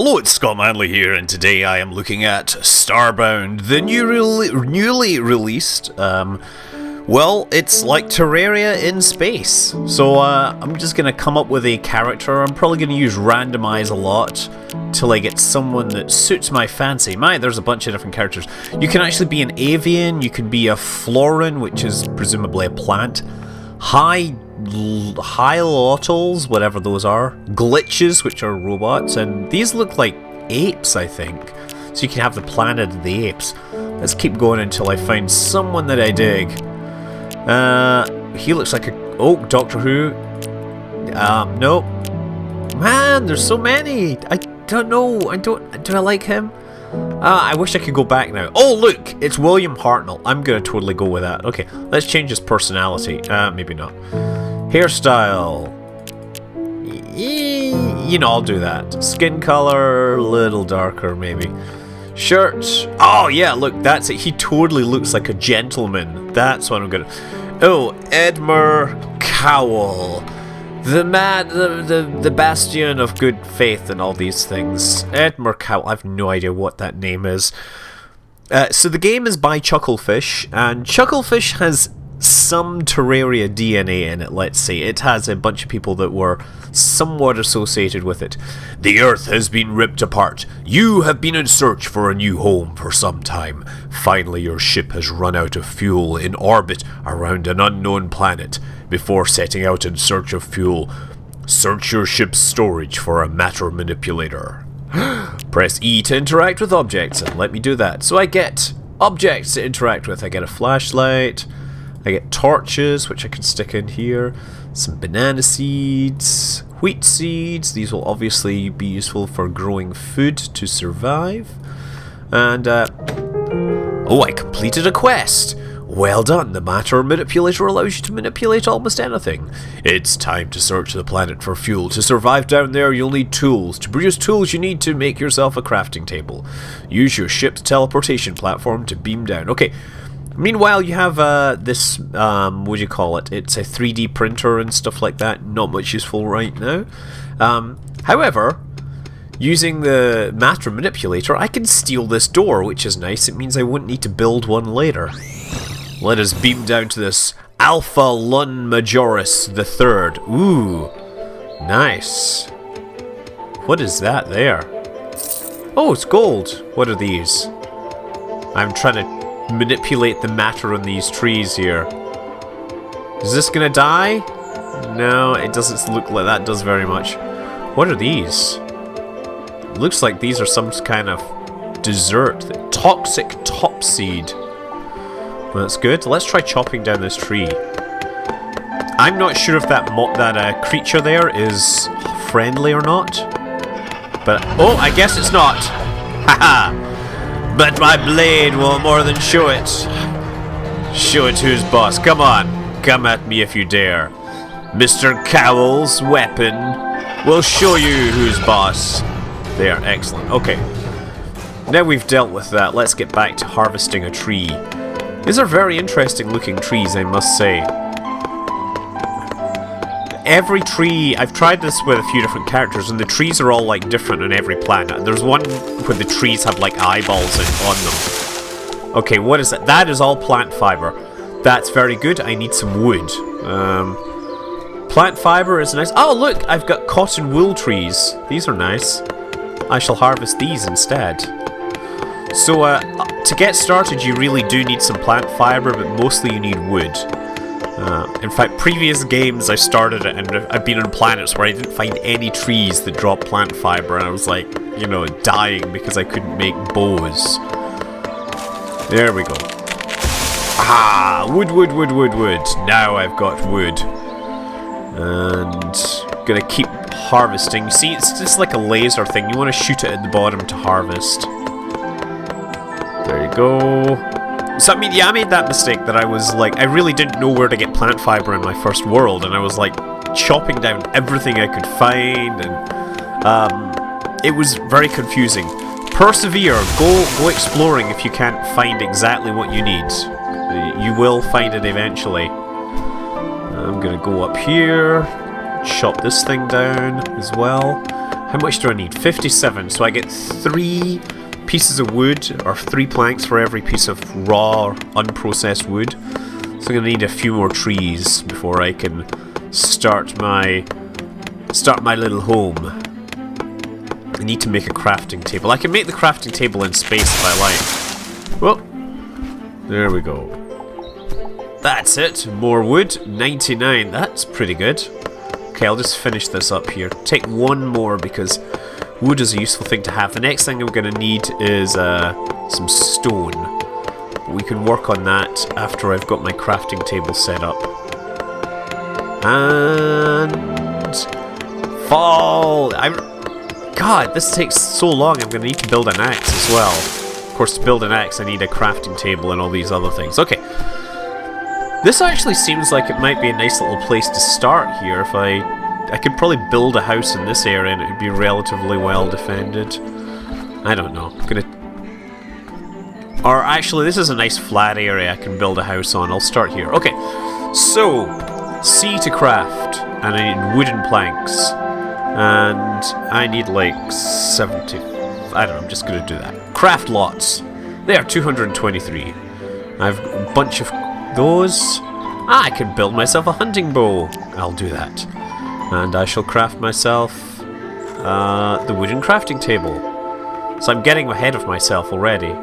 Hello, it's Scott Manley here, and today I am looking at Starbound, the newly released, well, it's like Terraria in space. So, I'm just gonna come up with a character. I'm probably gonna use randomize a lot till I get someone that suits my fancy. There's a bunch of different characters. You can actually be an avian, you can be a florin, which is presumably a plant, Hylottles, whatever those are, glitches, which are robots, and these look like apes, I think. So you can have the planet of the apes. Let's keep going until I find someone that I dig. He looks like Doctor Who. No. Man, there's so many. I don't know. Do I like him? I wish I could go back now. Oh, look! It's William Hartnell. I'm gonna totally go with that. Okay, let's change his personality. Maybe not. Hairstyle. You know, I'll do that. Skin color, a little darker, maybe. Shirt. Oh, yeah, look, that's it. He totally looks like a gentleman. That's what I'm gonna... Oh, Edmure Cowell. The man, the bastion of good faith and all these things. Edmure Cowell. I have no idea what that name is. So the game is by Chucklefish, and Chucklefish has some Terraria DNA in it, let's say. It has a bunch of people that were somewhat associated with it. The Earth has been ripped apart. You have been in search for a new home for some time. Finally, your ship has run out of fuel in orbit around an unknown planet. Before setting out in search of fuel, search your ship's storage for a matter manipulator. Press E to interact with objects, and let me do that. So I get objects to interact with. I get a flashlight, I get torches, which I can stick in here, some banana seeds, wheat seeds. These will obviously be useful for growing food to survive. And, oh, I completed a quest! Well done, the matter manipulator allows you to manipulate almost anything. It's time to search the planet for fuel. To survive down there, you'll need tools. To produce tools, you need to make yourself a crafting table. Use your ship's teleportation platform to beam down. Okay. Meanwhile, you have this, what do you call it? It's a 3D printer and stuff like that. Not much useful right now. However, using the matter manipulator, I can steal this door, which is nice. It means I wouldn't need to build one later. Let us beam down to this Alpha Lun Majoris III. Ooh, nice. What is that there? Oh, it's gold. What are these? I'm trying to manipulate the matter on these trees here. Is this gonna die? No, it doesn't look like that does very much. What are these? It looks like these are some kind of dessert. Toxic topseed. Well, that's good. Let's try chopping down this tree. I'm not sure if that creature there is friendly or not. But, oh, I guess it's not. Haha. But my blade will more than show it. Show it who's boss. Come on. Come at me if you dare. Mr. Cowell's weapon will show you who's boss. There, excellent. Okay. Now we've dealt with that, let's get back to harvesting a tree. These are very interesting looking trees, I must say. Every tree, I've tried this with a few different characters, and the trees are all like different on every planet. There's one where the trees have like eyeballs on them. Okay, what is that? That is all plant fiber. That's very good. I need some wood. Plant fiber is nice. Oh look, I've got cotton wool trees. These are nice. I shall harvest these instead. So to get started you really do need some plant fiber, but mostly you need wood. In fact, previous games I started it, and I've been on planets where I didn't find any trees that drop plant fiber, and I was like, you know, dying because I couldn't make bows. There we go. Ah, wood. Now I've got wood. And gonna keep harvesting. See, it's just like a laser thing. You want to shoot it at the bottom to harvest. There you go. So, I mean, yeah, I made that mistake that I was like, I really didn't know where to get plant fiber in my first world, and I was like chopping down everything I could find, and it was very confusing. Persevere, go exploring if you can't find exactly what you need. You will find it eventually. I'm gonna go up here, chop this thing down as well. How much do I need? 57. So I get 3 pieces of wood, or 3 planks for every piece of raw, unprocessed wood. So I'm gonna need a few more trees before I can start my little home. I need to make a crafting table. I can make the crafting table in space if I like. Well, there we go. That's it. More wood. 99. That's pretty good. Okay, I'll just finish this up here. Take 1 more because wood is a useful thing to have. The next thing I'm going to need is some stone. But we can work on that after I've got my crafting table set up. And fall. God, this takes so long. I'm going to need to build an axe as well. Of course, to build an axe, I need a crafting table and all these other things. Okay. This actually seems like it might be a nice little place to start here. If I could probably build a house in this area and it would be relatively well defended. I don't know. Or actually, this is a nice flat area I can build a house on. I'll start here. Okay, so C to craft, and I need wooden planks, and I need like 70. I don't know. I'm just gonna do that. Craft lots. They are 223. I have a bunch of those. I can build myself a hunting bow. I'll do that. And I shall craft myself the wooden crafting table. So I'm getting ahead of myself already.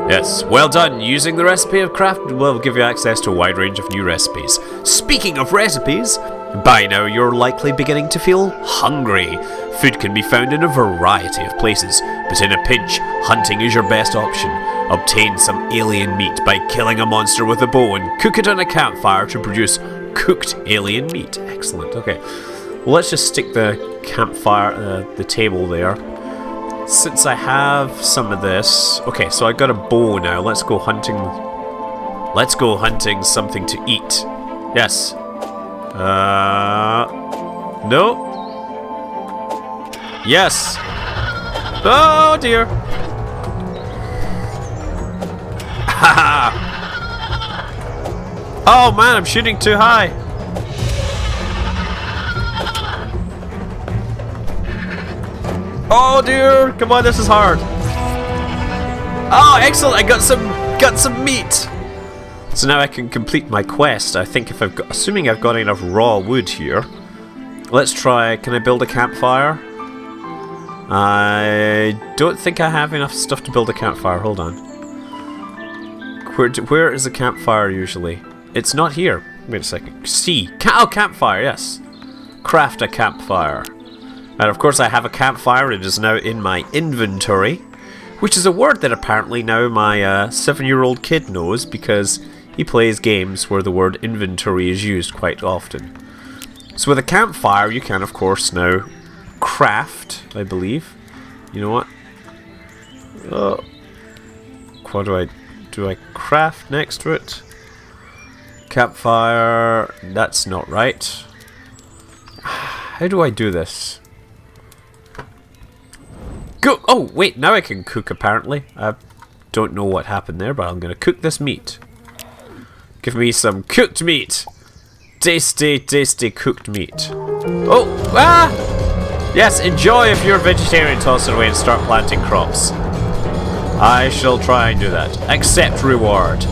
Yes, well done. Using the recipe of craft will give you access to a wide range of new recipes. Speaking of recipes, by now you're likely beginning to feel hungry. Food can be found in a variety of places, but in a pinch, hunting is your best option. Obtain some alien meat by killing a monster with a bow and cook it on a campfire to produce cooked alien meat. Excellent. Okay. Well, let's just stick the campfire, the table there. Since I have some of this... Okay, so I got a bow now. Let's go hunting. Let's go hunting something to eat. Yes. No. Yes. Oh, dear. Oh man, I'm shooting too high. Oh dear, come on, this is hard. Oh, excellent! I got some meat. So now I can complete my quest. I think if assuming I've got enough raw wood here. Let's try. Can I build a campfire? I don't think I have enough stuff to build a campfire. Hold on. Where is a campfire usually? It's not here. Wait a second. C. Oh, campfire, yes. Craft a campfire. And of course I have a campfire. It is now in my inventory. Which is a word that apparently now my 7-year-old kid knows because he plays games where the word inventory is used quite often. So with a campfire you can of course now craft, I believe. You know what? What do I craft next to it? Campfire. That's not right. How do I do this? Go! Oh, wait, now I can cook apparently. I don't know what happened there, but I'm gonna cook this meat. Give me some cooked meat! Tasty, tasty cooked meat. Oh! Ah! Yes, enjoy if you're a vegetarian, toss it away and start planting crops. I shall try and do that. Accept reward.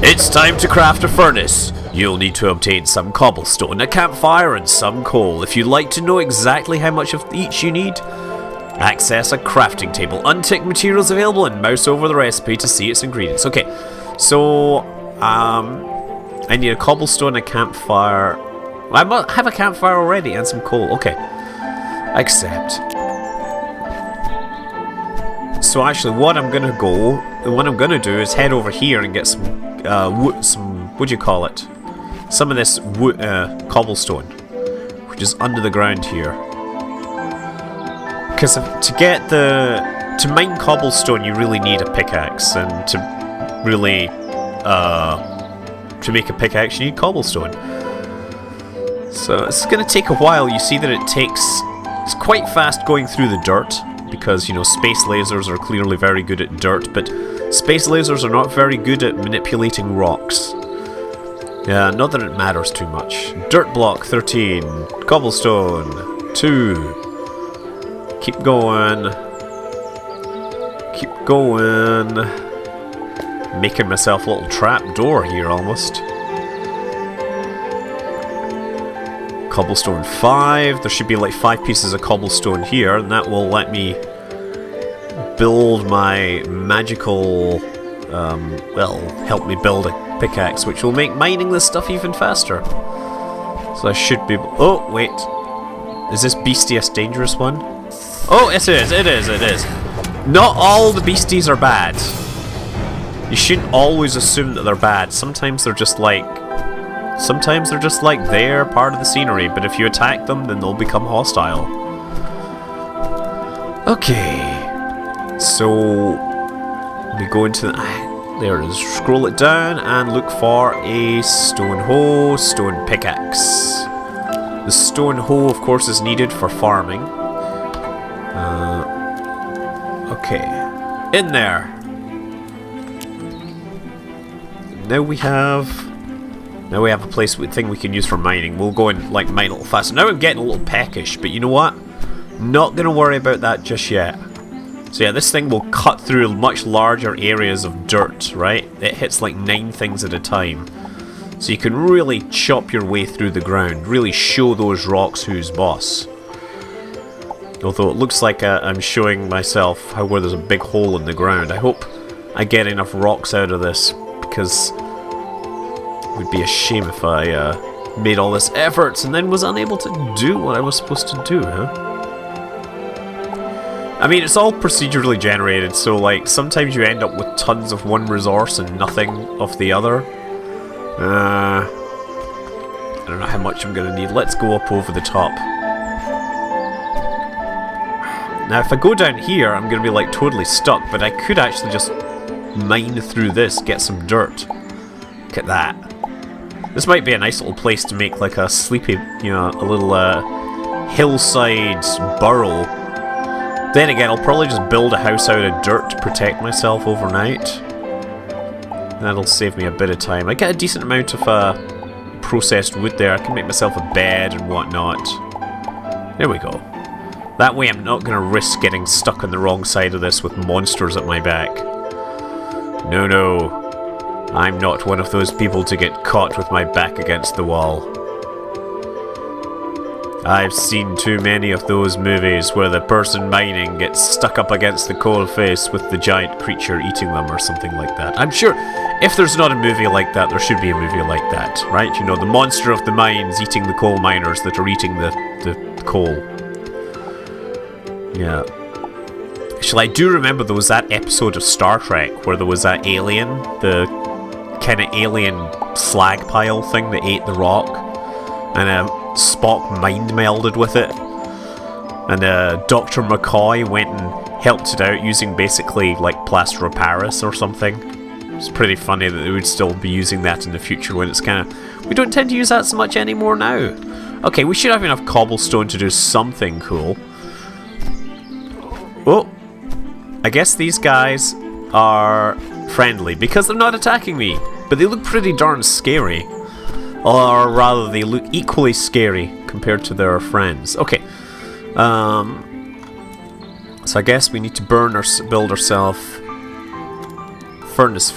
It's time to craft a furnace. You'll need to obtain some cobblestone, a campfire, and some coal. If you'd like to know exactly how much of each you need, access a crafting table. Untick materials available and mouse over the recipe to see its ingredients. Okay, so I need a cobblestone, a campfire. I have a campfire already and some coal. Okay, accept. So actually, what I'm gonna do is head over here and get some what do you call it? Some of this cobblestone, which is under the ground here. Because to mine cobblestone, you really need a pickaxe, and to really to make a pickaxe, you need cobblestone. So it's gonna take a while. You see that it's quite fast going through the dirt. Because, you know, space lasers are clearly very good at dirt, but space lasers are not very good at manipulating rocks. Yeah, not that it matters too much. Dirt block 13. Cobblestone. 2. Keep going. Keep going. Making myself a little trap door here almost. Cobblestone 5. There should be like 5 pieces of cobblestone here, and that will let me build my magical, well, help me build a pickaxe, which will make mining this stuff even faster. So I should be... Oh, wait. Is this beastiest dangerous one? Oh, it is, it is, it is. Not all the beasties are bad. You shouldn't always assume that they're bad. Sometimes they're just like... they're part of the scenery, but if you attack them, then they'll become hostile. Okay. So... we go into the... There it is. Scroll it down and look for a stone hoe, stone pickaxe. The stone hoe, of course, is needed for farming. Okay. In there. Now we have a place, thing we can use for mining. We'll go and like mine a little faster. Now I'm getting a little peckish, but you know what? Not gonna worry about that just yet. So yeah, this thing will cut through much larger areas of dirt, right? It hits like 9 things at a time. So you can really chop your way through the ground, really show those rocks who's boss. Although it looks like I'm showing myself where there's a big hole in the ground. I hope I get enough rocks out of this, because it would be a shame if I made all this effort and then was unable to do what I was supposed to do, huh? I mean, it's all procedurally generated, so like sometimes you end up with tons of one resource and nothing of the other. I don't know how much I'm gonna need. Let's go up over the top. Now, if I go down here, I'm gonna be like totally stuck, but I could actually just mine through this, get some dirt. Look at that. This might be a nice little place to make like a sleepy, you know, a little hillside burrow. Then again, I'll probably just build a house out of dirt to protect myself overnight. That'll save me a bit of time. I get a decent amount of processed wood there. I can make myself a bed and whatnot. There we go. That way I'm not going to risk getting stuck on the wrong side of this with monsters at my back. No, no. I'm not one of those people to get caught with my back against the wall. I've seen too many of those movies where the person mining gets stuck up against the coal face with the giant creature eating them or something like that. I'm sure if there's not a movie like that, there should be a movie like that, right? You know, the monster of the mines eating the coal miners that are eating the coal. Yeah. Actually, I do remember there was that episode of Star Trek where there was that alien, the kind of alien slag pile thing that ate the rock, and Spock mind melded with it, and Dr. McCoy went and helped it out using basically like plaster of Paris or something. It's pretty funny that they would still be using that in the future when it's kind of... We don't tend to use that so much anymore now. Okay, we should have enough cobblestone to do something cool. Oh, I guess these guys are friendly because they're not attacking me, but they look pretty darn scary. Or rather, they look equally scary compared to their friends. Okay. So I guess we need to build ourselves furnace.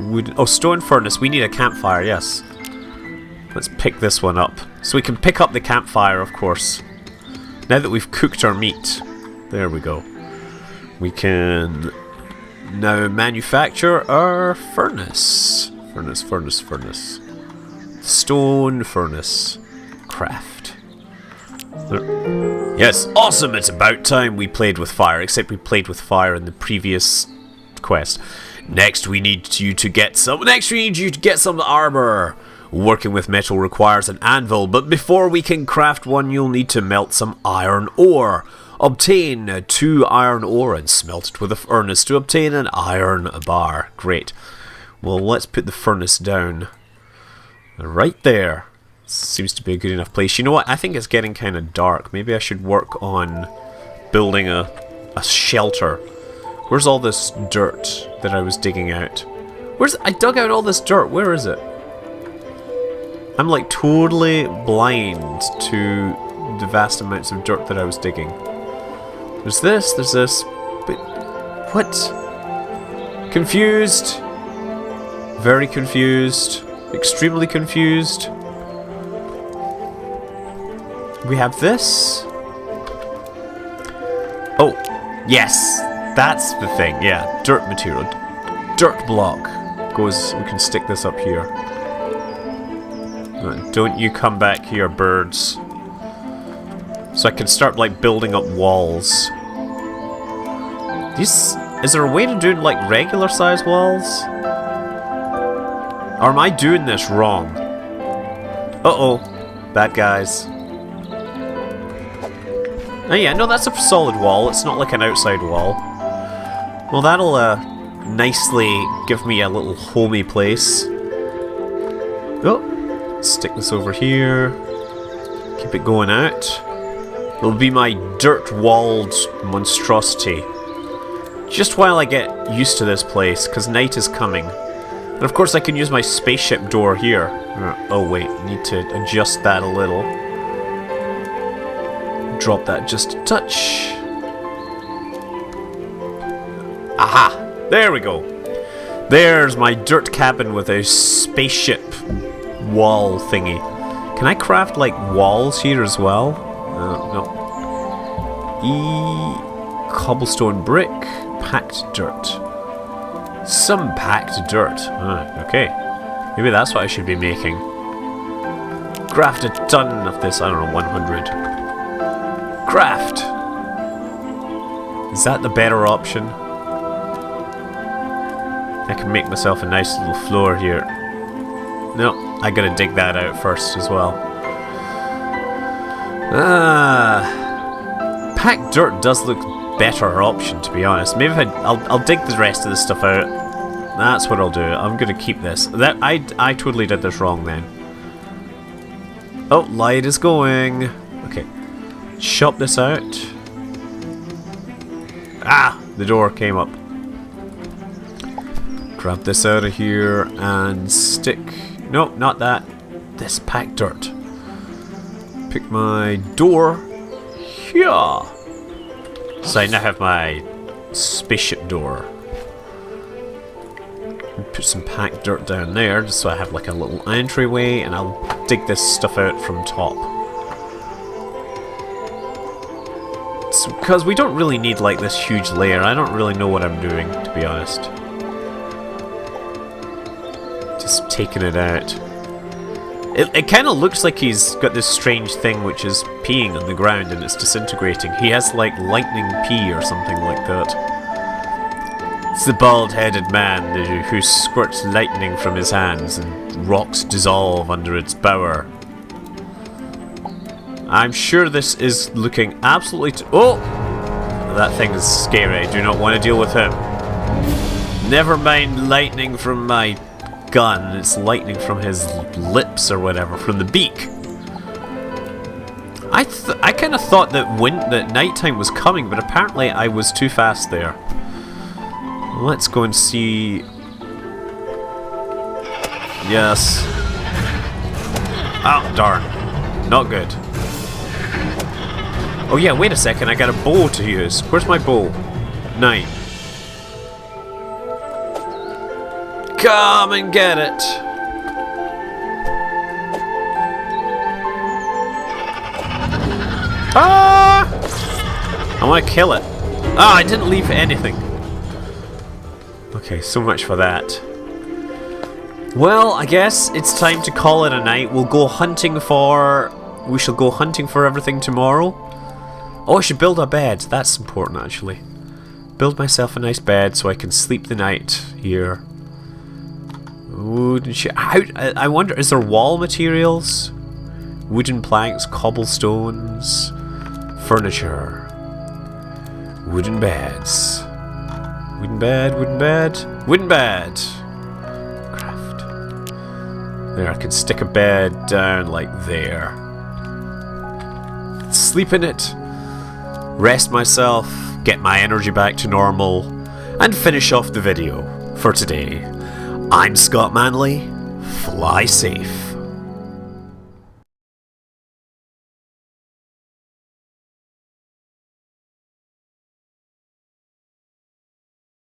Wood. Oh, stone furnace. We need a campfire, yes. Let's pick this one up. So we can pick up the campfire, of course. Now that we've cooked our meat. There we go. We can now manufacture our furnace. Furnace. Stone furnace. Craft. Yes, awesome! It's about time we played with fire, except we played with fire in the previous quest. Next we need you to get some armor. Working with metal requires an anvil, but before we can craft one, you'll need to melt some iron ore. Obtain 2 iron ore and smelt it with a furnace to obtain an iron bar. Great. Well, let's put the furnace down right there. Seems to be a good enough place. You know what? I think it's getting kind of dark. Maybe I should work on building a shelter. Where's all this dirt that I was digging out? I dug out all this dirt. Where is it? I'm like totally blind to the vast amounts of dirt that I was digging. There's this, but what? Confused. Very confused. Extremely confused. We have this. Oh, yes. That's the thing, yeah. Dirt material. Dirt block. Goes, we can stick this up here. Don't you come back here, birds. So I can start, like, building up walls. Is there a way to do, like, regular size walls? Or am I doing this wrong? Uh-oh. Bad guys. Oh yeah, no, that's a solid wall. It's not like an outside wall. Well, that'll, nicely give me a little homey place. Oh. Stick this over here. Keep it going out. It'll be my dirt-walled monstrosity. Just while I get used to this place, because night is coming. And of course I can use my spaceship door here. Oh wait, need to adjust that a little. Drop that just a touch. Aha! There we go. There's my dirt cabin with a spaceship wall thingy. Can I craft like walls here as well? No. Cobblestone brick. Packed dirt. Some packed dirt. Okay. Maybe that's what I should be making. Craft a ton of this. I don't know, 100. Craft! Is that the better option? I can make myself a nice little floor here. No, I gotta dig that out first as well. Packed dirt does look better option, to be honest. Maybe if I'll dig the rest of this stuff out. That's what I'll do. I'm gonna keep this. I totally did this wrong then. Oh, light is going. Okay. Chop this out. Ah! The door came up. Grab this out of here and stick... No, not that. This packed dirt. Pick my door. Yeah. So I now have my spaceship door. Put some packed dirt down there just so I have like a little entryway, and I'll dig this stuff out from top. Because we don't really need like this huge layer. I don't really know what I'm doing, to be honest. Just taking it out. It kind of looks like he's got this strange thing which is peeing on the ground and it's disintegrating. He has like lightning pee or something like that. It's the bald-headed man who squirts lightning from his hands and rocks dissolve under its power. I'm sure this is looking absolutely... Oh! That thing is scary. I do not want to deal with him. Never mind lightning from my gun. It's lightning from his lips or whatever, from the beak. I kind of thought that nighttime was coming, but apparently I was too fast there. Let's go and see... Yes. Oh, darn. Not good. Oh yeah, wait a second, I got a bow to use. Where's my bow? 9. Come and get it! Ah! I want to kill it. Ah, I didn't leave anything. Okay, so much for that. Well, I guess it's time to call it a night. We shall go hunting for everything tomorrow. Oh, I should build a bed. That's important, actually. Build myself a nice bed so I can sleep the night here. Wooden I wonder, is there wall materials? Wooden planks, cobblestones, furniture, wooden beds. Wooden bed, wooden bed, wooden bed. Craft. There, I can stick a bed down like there. Sleep in it. Rest myself, get my energy back to normal, and finish off the video for today. I'm Scott Manley. Fly safe.